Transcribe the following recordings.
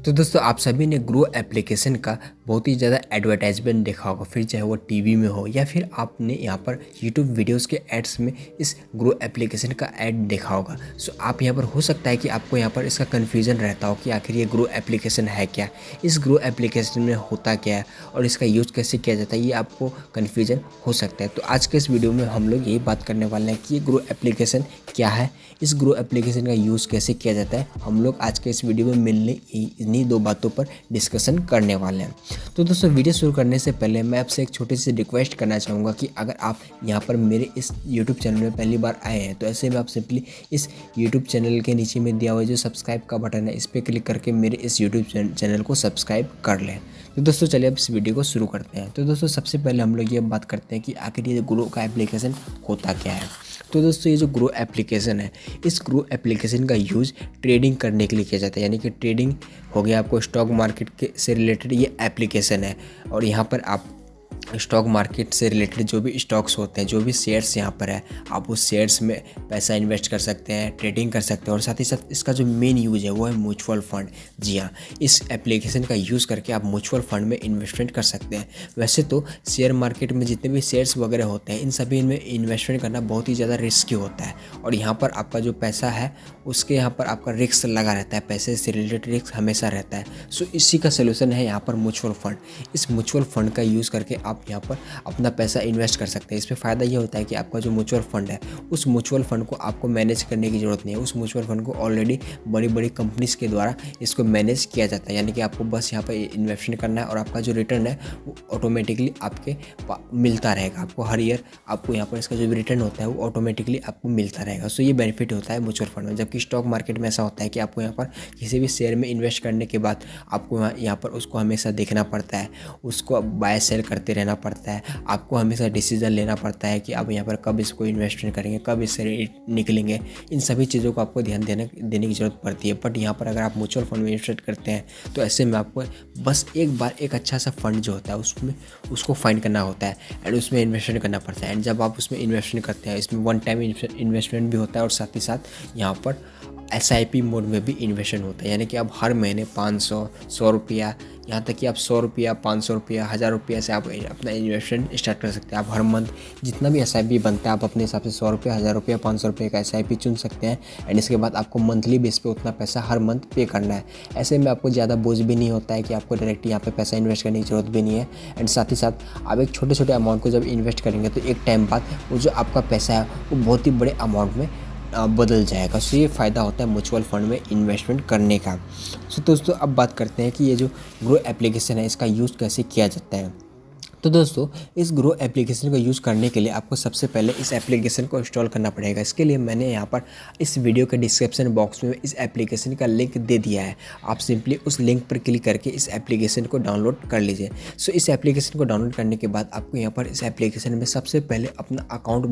तो दोस्तों आप सभी ने ग्रो एप्लीकेशन का बहुत ही ज़्यादा एडवर्टाइजमेंट देखा होगा, फिर चाहे वो टीवी में हो या फिर आपने यहाँ पर यूट्यूब वीडियोस के एड्स में इस ग्रो एप्लीकेशन का ऐड देखा होगा। सो आप यहाँ पर हो सकता है कि आपको यहाँ पर इसका कन्फ्यूज़न रहता हो कि आखिर ये ग्रो एप्लीकेशन है क्या, इस ग्रो एप्लीकेशन में होता क्या है और इसका यूज़ कैसे किया जाता है, ये आपको कन्फ्यूज़न हो सकता है। तो आज के इस वीडियो में हम लोग यही बात करने वाले हैं कि ये ग्रो एप्लीकेशन क्या है, इस ग्रो एप्लीकेशन का यूज़ कैसे किया जाता है। हम लोग आज के इस वीडियो में मिलने इन्हीं दो बातों पर डिस्कशन करने वाले हैं। तो दोस्तों वीडियो शुरू करने से पहले मैं आपसे एक छोटी सी रिक्वेस्ट करना चाहूँगा कि अगर आप यहाँ पर मेरे इस यूट्यूब चैनल में पहली बार आए हैं तो ऐसे में आप सिंपली इस यूट्यूब चैनल के नीचे में दिया हुआ जो सब्सक्राइब का बटन है इस पर क्लिक करके मेरे इस यूट्यूब चैनल को सब्सक्राइब कर लें। तो दोस्तों चलिए अब इस वीडियो को शुरू करते हैं। तो दोस्तों सबसे पहले हम लोग ये बात करते हैं कि आखिर ये ग्रो का एप्लीकेशन होता क्या है। तो दोस्तों ये जो ग्रो एप्लीकेशन है, इस ग्रो एप्लीकेशन का यूज़ ट्रेडिंग करने के लिए किया जाता है, यानी कि ट्रेडिंग हो गया, आपको स्टॉक मार्केट के से रिलेटेड ये एप्लीकेशन है। और यहाँ पर आप स्टॉक मार्केट से रिलेटेड जो भी स्टॉक्स होते हैं, जो भी शेयर्स यहाँ पर है, आप उस शेयर्स में पैसा इन्वेस्ट कर सकते हैं, ट्रेडिंग कर सकते हैं। और साथ ही साथ इसका जो मेन यूज़ है वो है म्यूचुअल फंड। जी हाँ, इस एप्लीकेशन का यूज़ करके आप म्यूचुअल फंड में इन्वेस्टमेंट कर सकते हैं। वैसे तो शेयर मार्केट में जितने भी शेयर्स वगैरह होते हैं इन सभी में इन्वेस्टमेंट करना बहुत ही ज़्यादा रिस्की होता है और यहाँ पर आपका जो पैसा है उसके यहाँ पर आपका रिस्क लगा रहता है, पैसे से रिलेटेड रिस्क हमेशा रहता है। सो इसी का सोल्यूशन है यहाँ पर म्यूचुअल फंड। इस म्यूचुअल फंड का यूज़ करके आप यहाँ पर अपना पैसा इन्वेस्ट कर सकते हैं। इसमें फ़ायदा ये होता है कि आपका जो म्यूचुअल फंड है उस म्यूचुअल फंड को आपको मैनेज करने की ज़रूरत नहीं है। उस म्यूचुअल फंड को ऑलरेडी बड़ी बड़ी कंपनीज़ के द्वारा इसको मैनेज किया जाता है, यानी कि आपको बस यहाँ पर इन्वेस्टमेंट करना है और आपका जो रिटर्न है वो ऑटोमेटिकली आपके मिलता रहेगा। आपको हर ईयर आपको यहाँ पर इसका जो भी रिटर्न होता है वो ऑटोमेटिकली आपको मिलता रहेगा। सो ये बेनिफिट होता है म्यूचुअल फंड में। जबकि स्टॉक मार्केट में ऐसा होता है कि आपको यहाँ पर किसी भी शेयर में इन्वेस्ट करने के बाद आपको यहाँ पर उसको हमेशा देखना पड़ता है, उसको बाय सेल करते रहना पड़ता है, आपको हमेशा डिसीजन लेना पड़ता है कि आप यहाँ पर कब इसको इन्वेस्टमेंट करेंगे, कब इससे निकलेंगे। इन सभी चीज़ों को आपको ध्यान देने की ज़रूरत पड़ती है। बट यहाँ पर अगर आप म्यूचुअल फंड में इन्वेस्ट करते हैं तो ऐसे में आपको बस एक बार एक अच्छा सा फंड जो होता है उसमें उसको फाइंड करना होता है एंड उसमें इन्वेस्टमेंट करना पड़ता है। एंड जब आप उसमें इन्वेस्टमेंट करते हैं, इसमें वन टाइम इन्वेस्टमेंट भी होता है और साथ ही साथ यहाँ पर SIP मोड में भी इन्वेस्टमेंट होता है, यानी कि आप हर महीने 500, 100 रुपया, यहाँ तक कि आप 100 रुपया, 500 रुपया, 1000 रुपया से आप अपना इन्वेस्टमेंट स्टार्ट कर सकते हैं। आप हर मंथ जितना भी SIP बनता है आप अपने हिसाब से 100 रुपया, 1000 रुपया, 500 रुपये का SIP चुन सकते हैं एंड इसके बाद आपको मंथली बेस पे उतना पैसा हर मंथ पे करना है। ऐसे में आपको ज़्यादा बोझ भी नहीं होता है कि आपको डायरेक्ट यहाँ पे पैसा इन्वेस्ट करने की ज़रूरत भी नहीं है। एंड साथ ही साथ आप एक छोटे छोटे अमाउंट को जब इन्वेस्ट करेंगे तो एक टाइम बाद वो जो आपका पैसा है वो बहुत ही बड़े अमाउंट में बदल जाएगा। सो ये फ़ायदा होता है म्यूचुअल फंड में इन्वेस्टमेंट करने का। सो दोस्तों अब बात करते हैं कि ये जो ग्रो एप्लीकेशन है इसका यूज़ कैसे किया जाता है। तो दोस्तों इस ग्रो एप्लीकेशन को यूज़ करने के लिए आपको सबसे पहले इस एप्लीकेशन को इंस्टॉल करना पड़ेगा। इसके लिए मैंने यहाँ पर इस वीडियो के डिस्क्रिप्शन बॉक्स में इस एप्लीकेशन का लिंक दे दिया है। आप सिंपली उस लिंक पर क्लिक करके इस एप्लीकेशन को डाउनलोड कर लीजिए। सो इस एप्लीकेशन को डाउनलोड करने के बाद आपको यहाँ पर इस एप्लीकेशन में सबसे पहले अपना अकाउंट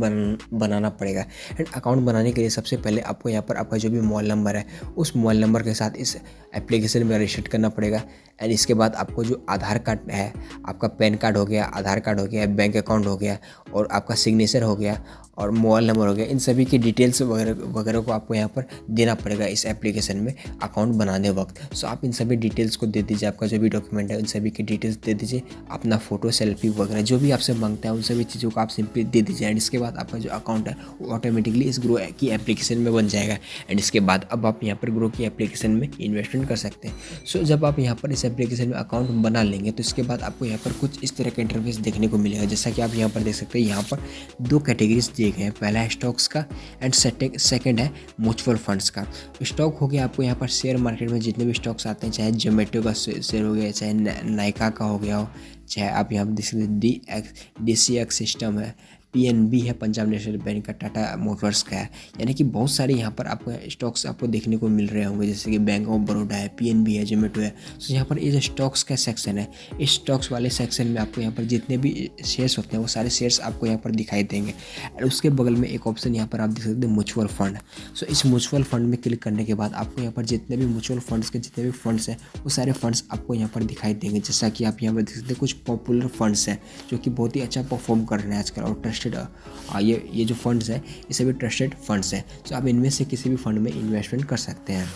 बनाना पड़ेगा। एंड अकाउंट बनाने के लिए सबसे पहले आपको यहाँ पर आपका जो भी मोबाइल नंबर है उस मोबाइल नंबर के साथ इस एप्लीकेशन में रजिस्टर करना पड़ेगा। एंड इसके बाद आपको जो आधार कार्ड है, आपका पैन कार्ड हो गया, आधार कार्ड हो गया, बैंक अकाउंट हो गया और आपका सिग्नेचर हो गया और मोबाइल नंबर हो गया, इन सभी की डिटेल्स वगैरह को आपको यहाँ पर देना पड़ेगा इस एप्लीकेशन में अकाउंट बनाने वक्त। सो आप इन सभी डिटेल्स को दे दीजिए, आपका जो भी डॉक्यूमेंट है उन सभी की डिटेल्स दे दीजिए, अपना फ़ोटो, सेल्फी वगैरह जो भी आपसे मांगता है उन सभी चीज़ों को आप सिंपली दे दीजिए। एंड इसके बाद आपका जो अकाउंट है वो ऑटोमेटिकली इस ग्रो की एप्लीकेशन में बन जाएगा। एंड इसके बाद अब आप यहाँ पर ग्रो की एप्लीकेशन में इन्वेस्टमेंट कर सकते हैं। सो जब आप यहाँ पर इस एप्लीकेशन में अकाउंट बना लेंगे तो इसके बाद आपको यहाँ पर कुछ इस तरह का इंटरफेस देखने को मिलेगा। जैसा कि आप यहाँ पर देख सकते हैं, यहाँ पर दो कैटेगरीज दिए गए हैं। पहला है स्टॉक्स का एंड सेकंड है म्यूचुअल फंड्स का। स्टॉक हो गया आपको यहाँ पर शेयर मार्केट में जितने भी स्टॉक्स आते हैं, चाहे जोमेटो का शेयर हो गया, चाहे नाइका का हो गया हो, चाहे आप यहाँ पर देख सकते हैं DCX सिस्टम है, PNB है पंजाब नेशनल बैंक का, टाटा मोटर्स का है, यानी कि बहुत सारे यहाँ पर आपको स्टॉक्स आपको देखने को मिल रहे होंगे। जैसे कि बैंक ऑफ बड़ौदा है, PNB है, जोमेटो है। तो यहाँ पर ये जो स्टॉक्स का सेक्शन है, इस स्टॉक्स वाले सेक्शन में आपको यहाँ पर जितने भी शेयर्स होते हैं वो सारे शेयर्स आपको यहाँ पर दिखाई देंगे। और उसके बगल में एक ऑप्शन यहाँ पर आप देख सकते हैं म्यूचुअल फंड। सो इस म्यूचुअल फंड में क्लिक करने के बाद आपको यहाँ पर जितने भी म्यूचुअल फंड्स के जितने भी फंड्स हैं वो सारे फंड्स आपको यहाँ पर दिखाई देंगे। जैसा कि आप यहाँ पर देख सकते हैं कुछ पॉपुलर फंड्स हैं जो कि बहुत ही अच्छा परफॉर्म कर रहे हैं आजकल और ट्रस्टेड ये जो फंड्स हैं ये सभी ट्रस्टेड फंड्स हैं। तो आप इनमें से किसी भी फंड में इन्वेस्टमेंट कर सकते हैं।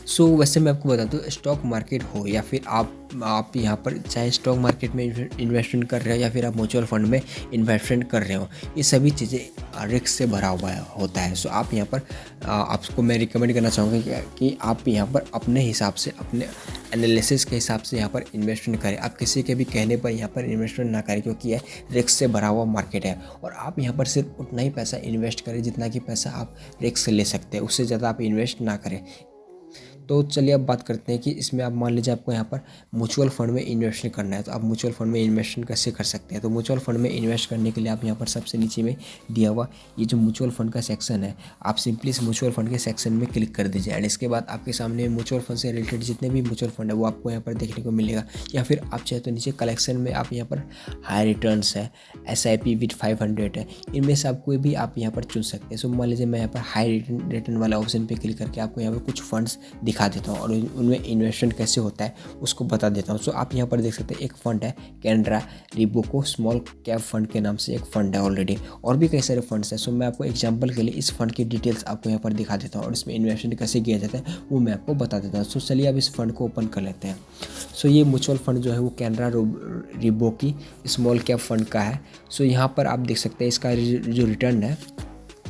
सो वैसे मैं आपको बता दूँ, स्टॉक मार्केट हो या फिर आप यहाँ पर चाहे स्टॉक मार्केट में इन्वेस्टमेंट कर रहे हो या फिर आप म्यूचुअल फंड में इन्वेस्टमेंट कर रहे हो, ये सभी चीज़ें रिस्क से भरा हुआ होता है। सो आप यहाँ पर आपको मैं रिकमेंड करना चाहूँगा कि आप यहाँ पर अपने हिसाब से, अपने एनालिसिस के हिसाब से यहाँ पर इन्वेस्टमेंट करें। आप किसी के भी कहने पर यहाँ पर इन्वेस्टमेंट ना करें, क्योंकि यह रिस्क से भरा हुआ मार्केट है। और आप यहाँ पर सिर्फ उतना ही पैसा इन्वेस्ट करें जितना कि पैसा आप रिस्क ले सकते हैं, उससे ज़्यादा आप इन्वेस्ट ना करें। तो चलिए अब बात करते हैं कि इसमें आप मान लीजिए आपको यहाँ पर म्यूचुअल फंड में इन्वेस्टमेंट करना है, तो आप म्यूचुअल फंड में इन्वेस्टमेंट कैसे कर सकते हैं। तो म्यूचुअल फंड में इन्वेस्ट करने के लिए आप यहाँ पर सबसे नीचे में दिया हुआ ये जो म्यूचुअल फंड का सेक्शन है, आप सिंपली इस म्यूचुअल फंड के सेक्शन में क्लिक कर दीजिए। एंड इसके बाद आपके सामने म्यूचुअल फंड से रिलेटेड जितने भी म्यूचुअल फंड है वो आपको यहाँ पर देखने को मिलेगा। या फिर आप चाहे तो नीचे कलेक्शन में आप यहाँ पर हाई रिटर्न्स है, SIP विथ 500 है, इनमें से आप कोई भी आप यहाँ पर चुन सकते हैं। सो मान लीजिए मैं यहाँ पर हाई रिटर्न वाला ऑप्शन पे क्लिक करके आपको यहाँ पर कुछ फंड्स दिखा देता हूँ और उनमें इन्वेस्टमेंट कैसे होता है उसको बता देता हूँ। सो आप यहाँ पर देख सकते हैं एक फ़ंड है कैनरा रिबोको स्मॉल कैप फंड के नाम से एक फ़ंड है ऑलरेडी, और भी कई सारे फंड्स हैं। सो मैं आपको एग्जांपल के लिए इस फंड की डिटेल्स आपको यहाँ पर दिखा देता हूँ और इसमें इन्वेस्टमेंट कैसे किया जाता है वो मैं आपको बता देता हूँ। सो चलिए अब इस फंड को ओपन कर लेते हैं। सो ये म्यूचुअल फंड जो है वो कैनरा रिबोकी स्मॉल कैप फंड का है। सो यहाँ पर आप देख सकते हैं इसका जो रिटर्न है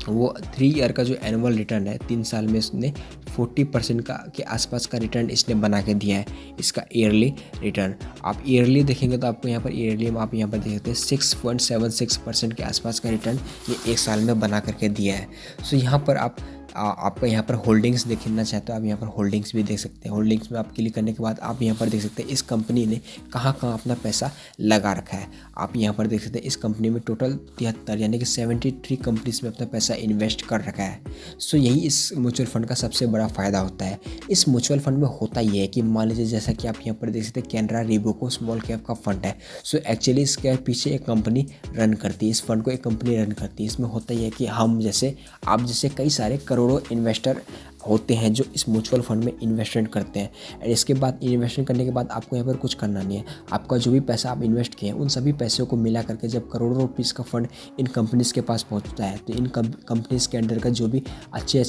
वो 3 ईयर का जो एनुअल रिटर्न है, 3 साल में इसने 40% का के आसपास का रिटर्न इसने बना के दिया है। इसका ईयरली रिटर्न आप ईयरली देखेंगे तो आपको यहाँ पर ईयरली में आप यहाँ पर देख सकते हैं 6.76% के आसपास का रिटर्न ये 1 साल में बना करके दिया है। सो यहाँ पर आपका यहाँ पर होल्डिंग्स देखना चाहते हो, आप यहाँ पर होल्डिंग्स भी देख सकते हैं। होल्डिंग्स में आप क्लिक करने के बाद आप यहाँ पर देख सकते हैं इस कंपनी ने कहाँ कहाँ अपना पैसा लगा रखा है। आप यहाँ पर देख सकते हैं इस कंपनी में टोटल 73 यानी कि 73 कंपनीज में अपना पैसा इन्वेस्ट कर रखा है। सो यही इस म्यूचुअल फंड का सबसे बड़ा फ़ायदा होता है। इस म्यूचुअल फंड में होता ये है कि मान लीजिए जैसा कि आप यहाँ पर देख सकते हैं कैनरा रिबोको स्मॉल कैप का फंड है। सो एक्चुअली इसके पीछे एक कंपनी रन करती है, इस फंड को एक कंपनी रन करती है। इसमें होता ये है कि हम जैसे आप जैसे कई सारे करोड़ों इन्वेस्टर होते हैं जो इस म्यूचुअल फंड में इन्वेस्टमेंट करते हैं। और इसके बाद इन्वेस्टमेंट करने के बाद आपको यहाँ पर कुछ करना नहीं है, आपका जो भी पैसा आप इन्वेस्ट किए हैं उन सभी पैसों को मिला करके जब करोड़ों रुपीस का फंड इन कंपनीज़ के पास पहुँचता है तो इन कंपनीज़ के अंडर का जो भी अच्छे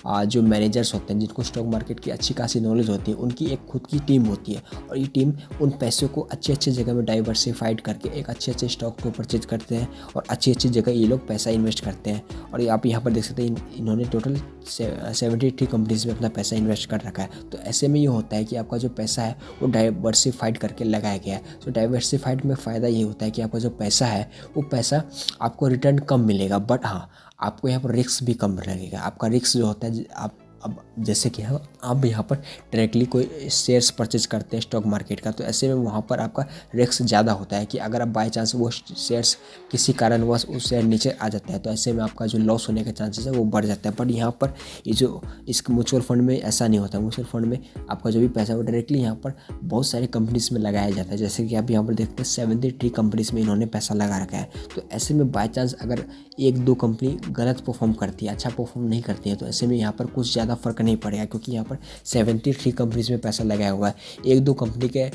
जो मैनेजर्स होते हैं जिनको स्टॉक मार्केट की अच्छी खासी नॉलेज होती है, उनकी एक खुद की टीम होती है और ये टीम उन पैसों को अच्छे जगह में डाइवर्सिफाइड करके एक अच्छे स्टॉक को परचेज करते हैं और अच्छी जगह ये लोग पैसा इन्वेस्ट करते हैं। और आप यहाँ पर देख सकते हैं इन्होंने टोटल 73 कंपनीज में अपना पैसा इन्वेस्ट कर रखा है। तो ऐसे में ये होता है कि आपका जो पैसा है वो डाइवर्सिफाइड करके लगाया गया है। तो डाइवर्सिफाइड में फ़ायदा ये होता है कि आपका जो पैसा है वो पैसा आपको रिटर्न कम मिलेगा, बट हाँ आपको यहाँ पर रिस्क भी कम लगेगा। आपका रिस्क जो होता है आप अब जैसे कि आप यहाँ पर डायरेक्टली कोई शेयर्स परचेज करते हैं स्टॉक मार्केट का, तो ऐसे में वहाँ पर आपका रिस्क ज़्यादा होता है कि अगर आप बाय चांस वो शेयर्स किसी कारणवश उस शेयर नीचे आ जाता है तो ऐसे में आपका जो लॉस होने के चांसेस है वो बढ़ जाता है। बट यहाँ पर ये जो इस म्यूचुअल फंड में ऐसा नहीं होता। म्यूचुअल फंड में आपका जो भी पैसा है वो डायरेक्टली यहाँ पर बहुत सारी कंपनीज में लगाया जाता है। जैसे कि आप यहाँ पर देखते हैं 73 कंपनीज में इन्होंने पैसा लगा रखा है। तो ऐसे में बाय चांस अगर 1-2 कंपनी गलत परफॉर्म करती है, अच्छा परफॉर्म नहीं करती है, तो ऐसे में यहाँ पर कुछ ज़्यादा फ़र्क नहीं पड़ेगा क्योंकि यहाँ पर 73 कंपनीज में पैसा लगाया हुआ है। 1-2 कंपनी के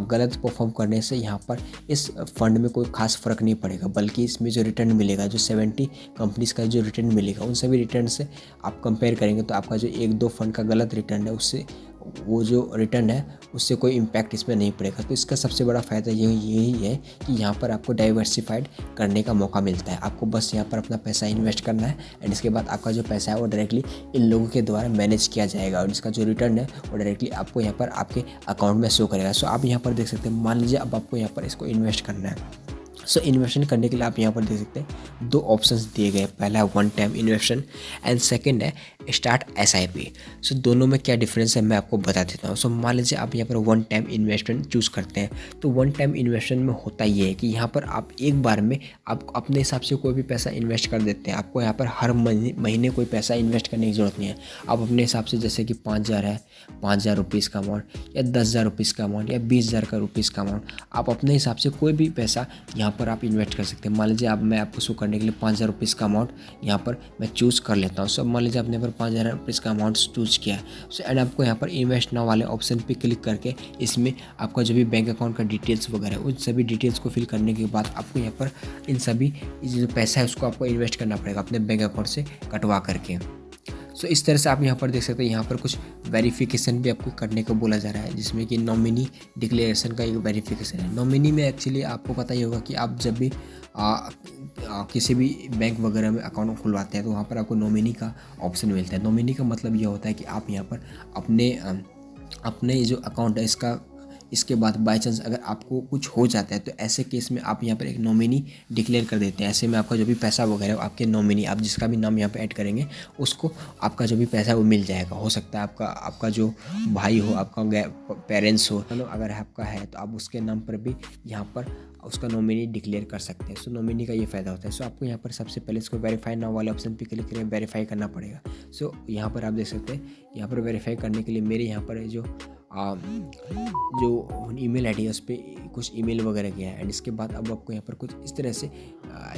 गलत परफॉर्म करने से यहाँ पर इस फंड में कोई खास फ़र्क नहीं पड़ेगा, बल्कि इसमें जो रिटर्न मिलेगा, जो 70 कंपनीज का जो रिटर्न मिलेगा उन सभी रिटर्न से आप कंपेयर करेंगे तो आपका जो 1-2 फंड का गलत रिटर्न है उससे वो जो रिटर्न है उससे कोई इम्पैक्ट इसमें नहीं पड़ेगा। तो इसका सबसे बड़ा फ़ायदा यही है कि यहाँ पर आपको डाइवर्सिफाइड करने का मौका मिलता है। आपको बस यहाँ पर अपना पैसा इन्वेस्ट करना है एंड इसके बाद आपका जो पैसा है वो डायरेक्टली इन लोगों के द्वारा मैनेज किया जाएगा और इसका जो रिटर्न है वो डायरेक्टली आपको यहाँ पर आपके अकाउंट में शो करेगा। सो आप यहाँ पर देख सकते हैं, मान लीजिए अब आपको यहाँ पर इसको इन्वेस्ट करना है। सो इन्वेस्टमेंट करने के लिए आप यहाँ पर देख सकते हैं 2 ऑप्शंस दिए गए। पहला है one time investment and second है स्टार्ट SIP। सो दोनों में क्या डिफरेंस है मैं आपको बता देता हूँ। सो मान लीजिए आप यहाँ पर वन टाइम इन्वेस्टमेंट चूज़ करते हैं तो वन टाइम इन्वेस्टमेंट में होता ये है कि यहाँ पर आप एक बार में आप अपने हिसाब से कोई भी पैसा इन्वेस्ट कर देते हैं। आपको यहाँ पर हर महीने कोई पैसा इन्वेस्ट करने की ज़रूरत नहीं है। आप अपने हिसाब से जैसे कि 5,000 है, 5,000 रुपीज़ का अमाउंट या 10,000 रुपीज़ का अमाउंट या 20,000 का रुपीज़ का अमाउंट, आप अपने हिसाब से कोई भी पैसा यहाँ पर आप इन्वेस्ट कर सकते हैं। मान लीजिए मैं आपको शो करने के लिए 5,000 रुपीज़ का अमाउंट यहाँ पर मैं चूज़ कर लेता हूँ। सो मान लीजिए आपने पर 5,000 रुपीज़ का अमाउंट चूज़ किया है। सो एंड आपको यहाँ पर इन्वेस्ट नाउ वाले ऑप्शन पे क्लिक करके इसमें आपका जो भी बैंक अकाउंट का डिटेल्स वगैरह उन सभी डिटेल्स को फिल करने के बाद आपको यहाँ पर इन सभी जो पैसा है उसको आपको इन्वेस्ट करना पड़ेगा अपने बैंक अकाउंट से कटवा करके। सो इस तरह से आप यहाँ पर देख सकते हैं, यहाँ पर कुछ वेरिफिकेशन भी आपको करने को बोला जा रहा है, जिसमें कि नॉमिनी डिक्लेरेशन का एक वेरिफिकेशन है। नॉमिनी में एक्चुअली आपको पता ही होगा कि आप जब भी किसी भी बैंक वगैरह में अकाउंट खुलवाते हैं तो वहाँ पर आपको नॉमिनी का ऑप्शन मिलता है। नॉमिनी का मतलब ये होता है कि आप यहाँ पर अपने जो अकाउंट है इसके बाद बाय चांस अगर आपको कुछ हो जाता है तो ऐसे केस में आप यहाँ पर एक नॉमिनी डिक्लेयर कर देते हैं। ऐसे में आपका जो भी पैसा वगैरह आपके नॉमिनी, आप जिसका भी नाम यहाँ पे ऐड करेंगे उसको आपका जो भी पैसा वो मिल जाएगा। हो सकता है आपका जो भाई हो, आपका पेरेंट्स हो, चलो अगर आपका है तो आप उसके नाम पर भी यहाँ पर उसका नॉमिनी डिक्लेयर कर सकते हैं। सो नॉमिनी का ये फ़ायदा होता है। सो आपको यहाँ पर सबसे पहले इसको वेरीफाई नाउ वाले ऑप्शन पे क्लिक करें, वेरीफाई करना पड़ेगा। सो यहाँ पर आप देख सकते हैं, यहाँ पर वेरीफाई करने के लिए मेरे यहाँ पर जो ईमेल आईडी है उस पर कुछ ईमेल वगैरह गया है। एंड इसके बाद अब आपको यहाँ पर कुछ इस तरह से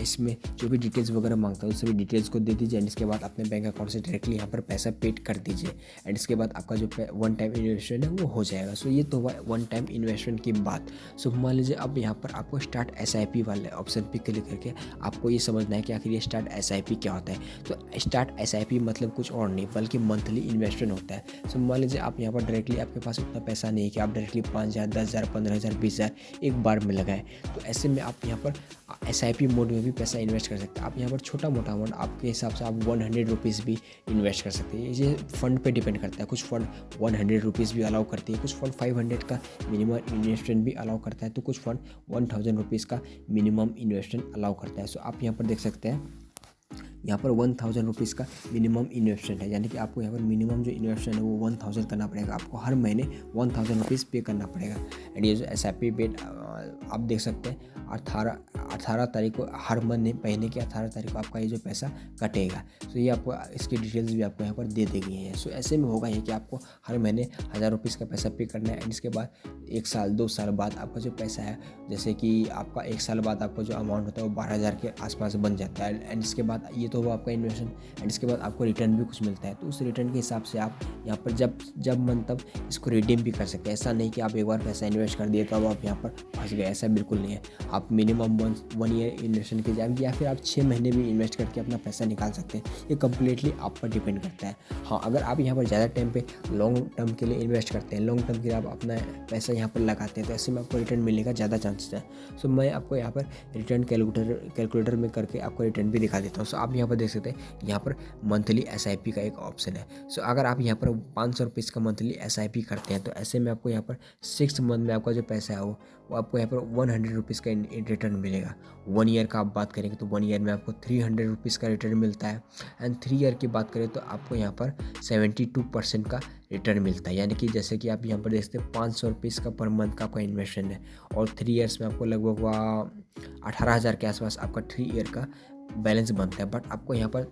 इसमें जो भी डिटेल्स वगैरह मांगता है उस सभी डिटेल्स को दे दीजिए। एंड इसके बाद अपने बैंक अकाउंट से डायरेक्टली यहाँ पर पैसा पेड कर दीजिए। एंड इसके बाद आपका जो वन टाइम इन्वेस्टमेंट है वो हो जाएगा। सो ये तो हुआ वन टाइम इन्वेस्टमेंट की बात। सो मान लीजिए अब यहाँ पर आपको स्टार्ट SIP वाले ऑप्शन पे क्लिक करके आपको ये समझना है कि आखिर ये स्टार्ट SIP क्या होता है। तो स्टार्ट SIP मतलब कुछ और नहीं बल्कि मंथली इन्वेस्टमेंट होता है। सो मान लीजिए आप यहाँ पर डायरेक्टली आपके पास उतना पैसा नहीं है कि आप डायरेक्टली 5,000, 10,000, 15,000, 20,000 एक बार में लगाएं। तो ऐसे में आप यहाँ पर SIP मोड में भी पैसा इन्वेस्ट कर सकते हैं। आप यहाँ पर छोटा मोटा अमाउंट आपके हिसाब से आप 100 रुपीज़ भी इन्वेस्ट कर सकते हैं। ये फंड पे डिपेंड करता है। कुछ फंड 100 रुपीज़ भी अलाउ करती है, कुछ फंड 500 का मिनिमम इन्वेस्टमेंट भी अलाउ करता है, तो कुछ फंड 1000 रुपीज़ का मिनिमम इन्वेस्टमेंट अलाउ करता है। सो आप यहाँ पर देख सकते हैं, यहाँ पर 1000 रुपीज़ का मिनिमम इन्वेस्टमेंट है, यानी कि आपको यहाँ पर मिनिमम जो इन्वेस्टमेंट है वो 1000 करना पड़ेगा। आपको हर महीने 1000 रुपीज़ पे करना पड़ेगा। एंड ये जो SIP बेट आप देख सकते हैं 18 तारीख को, हर महीने की 18 तारीख को आपका ये जो पैसा कटेगा। सो ये आपको इसकी डिटेल्स भी आपको यहाँ पर दे दी गई हैं। सो ऐसे में होगा ये कि आपको हर महीने 1000 रुपीज़ का पैसा पे करना है। एंड इसके बाद 1 साल 2 साल बाद आपका जो पैसा है, जैसे कि आपका 1 साल बाद आपका जो अमाउंट होता है वो 12,000 के आसपास बन जाता है। एंड इसके बाद ये तो हुआ आपका इन्वेस्टमेंट। एंड इसके बाद आपको रिटर्न भी कुछ मिलता है, तो उस रिटर्न के हिसाब से आप यहाँ पर जब मन तब इसको रिडीम भी कर सकते हैं। ऐसा नहीं कि आप एक बार पैसा इन्वेस्ट कर दिए तो अब आप यहाँ पर फंस गए, ऐसा बिल्कुल नहीं है। आप मिनिमम 1 ईयर इन्वेस्टमेंट की जाएगी या फिर आप 6 महीने भी इन्वेस्ट करके अपना पैसा निकाल सकते हैं। ये कम्प्लीटली आप पर डिपेंड करता है। हाँ, अगर आप यहाँ पर ज़्यादा टाइम पे लॉन्ग टर्म के लिए इन्वेस्ट करते हैं, लॉन्ग टर्म के लिए आप अपना पैसा यहाँ पर लगाते हैं, तो ऐसे में आपको रिटर्न मिलने का ज़्यादा चांसेस है। सो मैं आपको यहाँ पर रिटर्न कैलकुलेटर में करके आपको रिटर्न भी दिखा देता हूँ। सो आप यहाँ पर देख सकते हैं, यहाँ पर मंथली SIP का एक ऑप्शन है। सो अगर आप यहाँ पर 500 रुपीज़ का मंथली SIP करते हैं तो ऐसे में आपको यहाँ पर 6 मंथ में आपका जो पैसा है वो आपको यहाँ पर 100 रुपीज़ का रिटर्न मिलेगा। 1 ईयर का आप बात करेंगे तो 1 ईयर में आपको 300 रुपीज़ का रिटर्न मिलता है। एंड 3 ईयर की बात करें तो आपको यहाँ पर 72% का रिटर्न मिलता है। यानी कि जैसे कि आप यहाँ पर देख सकते हैं 500 रुपीज़ का पर मंथ का आपका इन्वेस्टमेंट है और 3 ईयर्स में आपको लगभग 18,000 के आसपास आपका 3 ईयर का बैलेंस बनता है। बट आपको यहाँ पर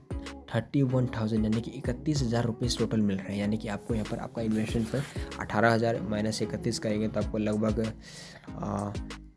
31,000 यानी कि 31,000 रुपीज़ टोटल मिल रहे हैं। यानी कि आपको यहाँ पर आपका इन्वेस्टमेंट पर 18,000 माइनस 31 करेंगे तो आपको लगभग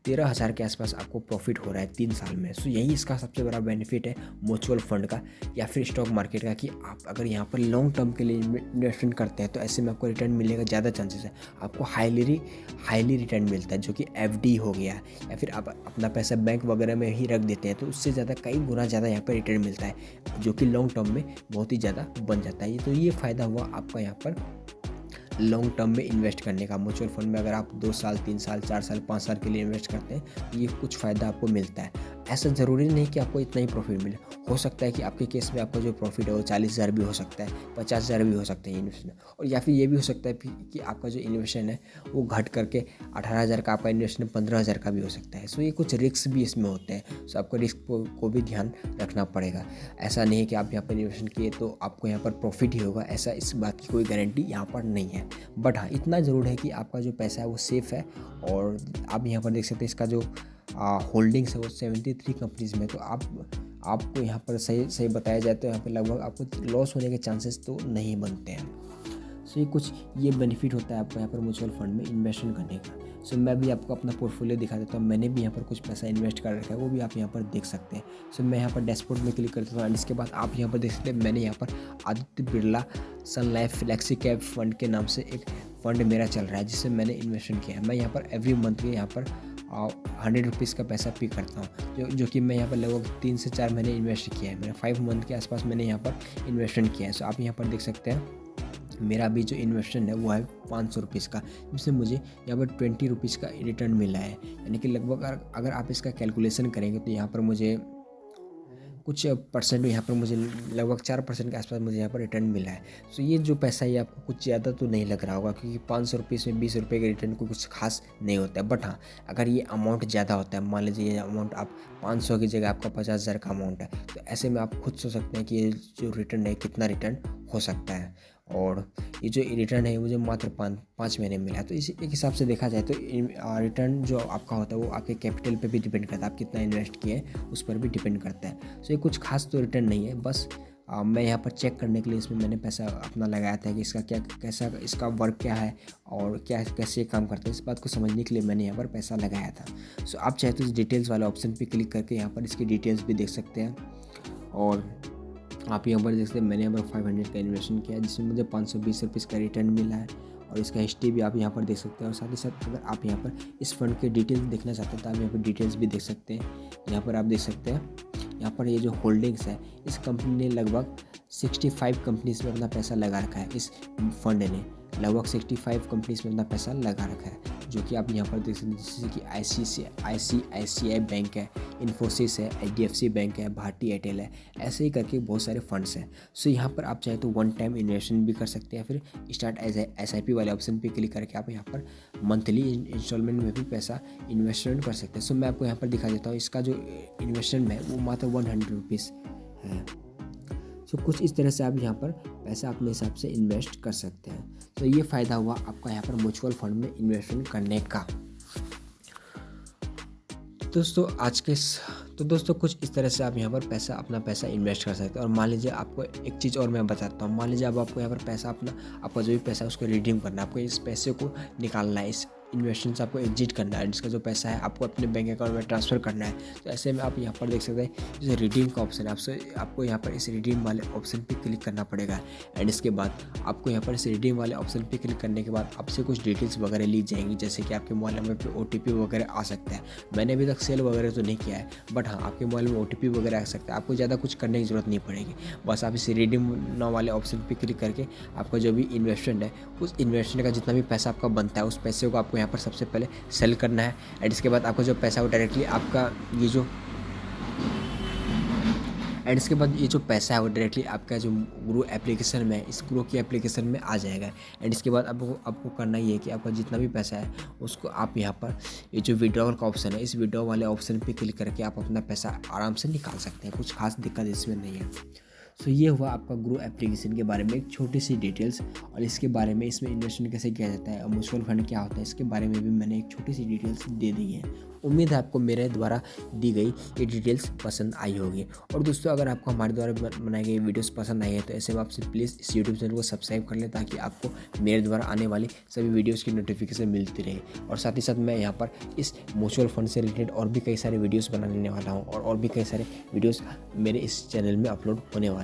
13,000 के आसपास आपको प्रॉफिट हो रहा है 3 साल में। सो यही इसका सबसे बड़ा बेनिफिट है म्यूचुअल फंड का या फिर स्टॉक मार्केट का, कि आप अगर यहाँ पर लॉन्ग टर्म के लिए इन्वेस्टमेंट करते हैं तो ऐसे में आपको रिटर्न मिलने का ज़्यादा चांसेस है। आपको हाईली रिटर्न मिलता है, जो कि FD हो गया, या फिर आप अपना पैसा बैंक वगैरह में ही रख देते हैं तो उससे ज़्यादा कई गुना ज़्यादा यहाँ पर रिटर्न मिलता है, जो कि लॉन्ग टर्म में बहुत ही ज़्यादा बन जाता है। तो ये फ़ायदा हुआ आपका यहाँ पर लॉन्ग टर्म में इन्वेस्ट करने का। म्यूचुअल फंड में अगर आप 2 साल 3 साल 4 साल 5 साल के लिए इन्वेस्ट करते हैं तो ये कुछ फ़ायदा आपको मिलता है। ऐसा ज़रूरी नहीं कि आपको इतना ही प्रॉफिट मिले। हो सकता है कि आपके केस में आपका जो प्रॉफिट है वो 40,000 भी हो सकता है, 50,000 भी हो सकता है इन्वेस्टमेंट, और या फिर ये भी हो सकता है कि आपका जो इन्वेस्टमेंट है वो घट करके 18,000 का आपका इन्वेस्टमेंट 15,000 का भी हो सकता है। सो ये कुछ रिस्क भी इसमें होते हैं। सो आपको रिस्क को भी ध्यान रखना पड़ेगा। ऐसा नहीं है कि आप यहाँ पर इन्वेस्टमेंट किए तो आपको यहाँ पर प्रॉफिट ही होगा, ऐसा इस बात की कोई गारंटी यहाँ पर नहीं है। बट हाँ, इतना ज़रूर है कि आपका जो पैसा है वो सेफ़ है। और आप यहाँ पर देख सकते हैं इसका जो होल्डिंग्स है वो 73 कंपनीज़ में। तो आपको यहाँ पर सही बताया जाए तो यहाँ पर लगभग आपको लॉस होने के चांसेस तो नहीं बनते हैं। सो ये बेनिफिट होता है आपको यहाँ पर म्यूचुअल फंड में इन्वेस्टमेंट करने का। सो मैं भी आपको अपना पोर्टफोलियो दिखा देता हूँ। मैंने भी यहाँ पर कुछ पैसा इन्वेस्ट कर रखा है, वो भी आप यहाँ पर देख सकते हैं। सो मैं यहाँ पर डैशबोर्ड में क्लिक करता हूँ। इसके बाद आप यहाँ पर देख सकते हैं मैंने यहाँ पर आदित्य बिरला सन लाइफ फ्लेक्सी कैप फंड के नाम से एक फ़ंड मेरा चल रहा है जिससे मैंने इन्वेस्टमेंट किया है। मैं यहाँ पर एवरी मंथ के यहाँ पर 100 रुपीज़ का पैसा पे करता हूँ, जो कि मैं यहाँ पर लगभग 3 से 4 महीने इन्वेस्ट किया है। मेरा 5 मंथ के आसपास मैंने यहाँ पर इन्वेस्टमेंट किया है। सो आप यहाँ पर देख सकते हैं मेरा अभी जो इन्वेस्टमेंट है वो है 500 रुपीज़ का, जिसमें मुझे यहाँ पर 20 रुपीज़ का रिटर्न मिला है। यानी कि लगभग अगर आप इसका कैलकुलेशन करेंगे तो यहाँ पर मुझे कुछ परसेंट, यहाँ पर मुझे लगभग 4% के आसपास मुझे यहाँ पर रिटर्न मिला है। सो ये जो पैसा है आपको कुछ ज़्यादा तो नहीं लग रहा होगा, क्योंकि 500 रुपीज़ में 20 रुपये के रिटर्न को कुछ खास नहीं होता है। बट हाँ, अगर ये अमाउंट ज़्यादा होता है, मान लीजिए ये अमाउंट आप 500 की जगह आपका 50,000 का अमाउंट है, तो ऐसे में आप खुद सोच सकते हैं कि ये जो रिटर्न है कितना रिटर्न हो सकता है। और ये जो रिटर्न है मुझे मात्र 5 महीने मिला है। तो इसी एक हिसाब से देखा जाए तो रिटर्न जो आपका होता है वो आपके कैपिटल पे भी डिपेंड करता है, आप कितना इन्वेस्ट किए हैं उस पर भी डिपेंड करता है। सो ये कुछ खास तो रिटर्न नहीं है, बस मैं यहाँ पर चेक करने के लिए इसमें मैंने पैसा अपना लगाया था कि इसका कैसा इसका वर्क क्या है और कैसे काम करता है, इस बात को समझने के लिए मैंने यहाँ पर पैसा लगाया था। सो आप चाहे तो इस डिटेल्स वाले ऑप्शन पर क्लिक करके यहाँ पर इसकी डिटेल्स भी देख सकते हैं। और आप यहाँ पर देख सकते हैं मैंने यहाँ पर 500 का इन्वेस्टमेंट किया है, जिसमें मुझे 520 रुपीज़ का रिटर्न मिला है। और इसका हिस्ट्री भी आप यहाँ पर देख सकते हैं। और साथ ही साथ अगर आप यहाँ पर इस फंड के डिटेल्स देखना चाहते हैं तो आप यहाँ पर डिटेल्स भी देख सकते हैं। यहाँ पर आप देख सकते हैं यहाँ पर ये जो होल्डिंग्स है, इस कंपनी ने लगभग 65 कंपनीज में अपना पैसा लगा रखा है। इस फंड ने लगभग 65 कंपनीज में अपना पैसा लगा रखा है, जो कि आप यहाँ पर देख सकते हैं, जैसे कि ICICI बैंक है, इन्फोसिस है, HDFC बैंक है, भारती एयरटेल है, ऐसे ही करके बहुत सारे फंड्स हैं। सो यहाँ पर आप चाहे तो वन टाइम इन्वेस्टमेंट भी कर सकते हैं, फिर स्टार्ट एज SIP वाले ऑप्शन पे क्लिक करके आप यहाँ पर मंथली इंस्टॉलमेंट में भी पैसा इन्वेस्टमेंट कर सकते हैं। सो मैं आपको यहाँ पर दिखा देता हूँ, इसका जो इन्वेस्टमेंट है वो मात्र 100 रुपीज़ है। सो कुछ इस तरह से आप यहाँ पर पैसा अपने हिसाब से इन्वेस्ट कर सकते हैं। तो ये फ़ायदा हुआ आपका यहाँ पर म्यूचुअल फंड में इन्वेस्टमेंट करने का। दोस्तों कुछ इस तरह से आप यहाँ पर अपना पैसा इन्वेस्ट कर सकते हैं। और मान लीजिए आपको एक चीज़ और मैं बताता हूँ, मान लीजिए अब आपको यहाँ पर पैसा आपका जो भी पैसा है उसको रिडीम करना है, आपको इस पैसे को निकालना है, इस इन्वेस्टमेंट से आपको एग्जिट करना है, जिसका जो पैसा है आपको अपने बैंक अकाउंट में ट्रांसफ़र करना है। तो ऐसे में आप यहाँ पर देख सकते हैं जैसे रिडीम का ऑप्शन है, आपको यहाँ पर इस रिडीम वाले ऑप्शन पे क्लिक करना पड़ेगा। एंड इसके बाद आपको यहाँ पर इस रिडीम वाले ऑप्शन पे क्लिक करने के बाद आपसे कुछ डिटेल्स वगैरह ली जाएंगी, जैसे कि आपके मोबाइल नंबर पर OTP वगैरह आ सकता है। मैंने अभी तक सेल वगैरह तो नहीं किया है, बट हाँ आपके मोबाइल में OTP वगैरह आ सकता है। आपको ज़्यादा कुछ करने की ज़रूरत नहीं पड़ेगी, बस आप इस रिडीम नाउ वाले ऑप्शन पर क्लिक करके आपका जो भी इन्वेस्टमेंट है, उस इन्वेस्टमेंट का जितना भी पैसा आपका बनता है उस पैसे को आपको यहाँ पर सबसे पहले सेल करना है। एंड इसके बाद आपका जो पैसा वो डायरेक्टली आपका ये जो पैसा है वो डायरेक्टली आपका जो ग्रो एप्लीकेशन में, इस ग्रो की एप्लीकेशन में आ जाएगा। एंड इसके बाद आपको करना ये है कि आपका जितना भी पैसा है उसको आप यहाँ पर ये जो विड्रॉल का ऑप्शन है, इस विड्रॉ वाले ऑप्शन पे क्लिक करके आप अपना पैसा आराम से निकाल सकते हैं। कुछ खास दिक्कत इसमें नहीं है। सो ये हुआ आपका ग्रो एप्लीकेशन के बारे में एक छोटी सी डिटेल्स, और इसके बारे में इसमें इन्वेस्टमेंट कैसे किया जाता है और म्यूचुअल फंड क्या होता है इसके बारे में भी मैंने एक छोटी सी डिटेल्स दे दी है। उम्मीद है आपको मेरे द्वारा दी गई ये डिटेल्स पसंद आई होगी। और दोस्तों अगर आपको हमारे द्वारा बनाई गई वीडियोस पसंद आई है तो ऐसे में आपसे प्लीज़ इस यूट्यूब चैनल को सब्सक्राइब कर लें, ताकि आपको मेरे द्वारा आने वाली सभी वीडियोज़ की नोटिफिकेशन मिलती रहे। और साथ ही साथ मैं यहाँ पर इस म्यूचुअल फंड से रिलेटेड और भी कई सारे वीडियोज़ बनाने वाला हूँ, और भी कई सारे वीडियोज़ मेरे इस चैनल में अपलोड होने वाले